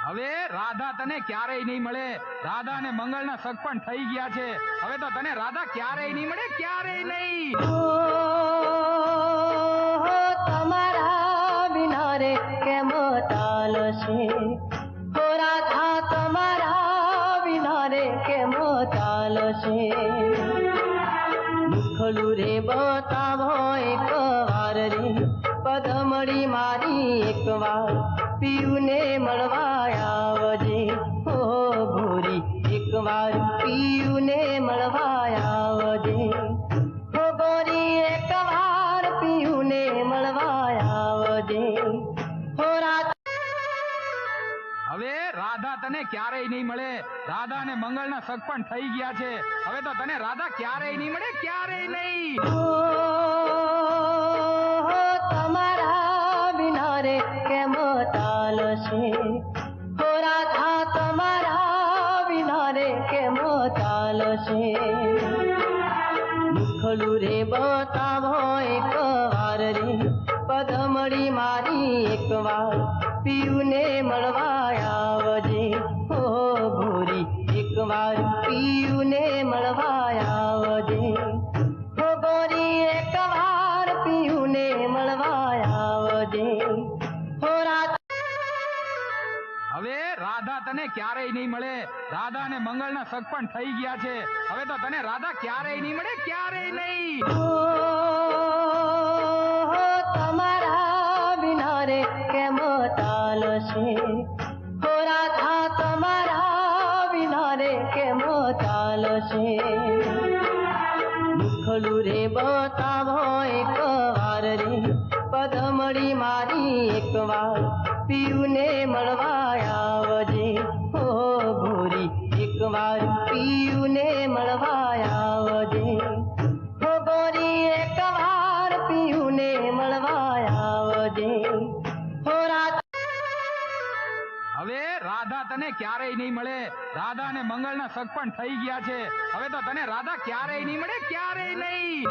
હવે રાધા તને ક્યારેય નહીં મળે. રાધા અને મંગળના સગ પણ થઈ ગયા છે. હવે તો તને રાધા ક્યારેય નહીં મળે, ક્યારેય નહીં. તમારા વિના રે કેમ ચાલશે, હો રાધા તમારા વિના રે કેમ ચાલશે. મુખલું રે બતાવો એક વાર રે, પદમડી મારી એક વાર, પીયુને મળવા આવજે હો ભોરી, એક વાર પીયુને મળવા આવજે હો ગોરી, એક વાર પીયુને મળવા આવજે હો રાધા. હવે રાધા તને ક્યારેય નહીં મળે. રાધા અને મંગળના સગ પણ થઈ ગયા છે. હવે તો તને રાધા ક્યારેય નહીં મળે, ક્યારેય નહીં. તમારા વિના રે કેમ ચાલશે, હો રાધા તમારા વિના રે કેમ ચાલશે. મુખલું રે બતાવો એક વાર રે, પદમડી મારી એક વાર, પીયુને મળવા આવજે હો ભોરી, એક વાર પીયુને મળવા આવજે હો ગોરી, એક વાર પીયુને મળવા આવજે હો રાધા. હવે રાધા તને ક્યારેય નહીં મળે. રાધા અને મંગળના સગ પણ થઈ ગયા છે. હવે તો તને રાધા ક્યારેય નહીં મળે, ક્યારેય નહીં. તમારા વિના રે કેમ ચાલશે, હો રાધા તમારા વિના રે કેમ ચાલશે. મુખલું રે બતાવો એક વાર રે, પદમડી મારી એક વાર, પીયુને મળવા આવજે હો ભોરી, એક વાર પીયુને મળવા આવજે હો ગોરી, એક વાર પીયુને મળવા આવજે હો રાધા. હવે રાધા તને ક્યારેય નહીં મળે. રાધા અને મંગળના સગ પણ થઈ ગયા છે. હવે તો તને રાધા ક્યારેય નહીં મળે, ક્યારેય નહીં.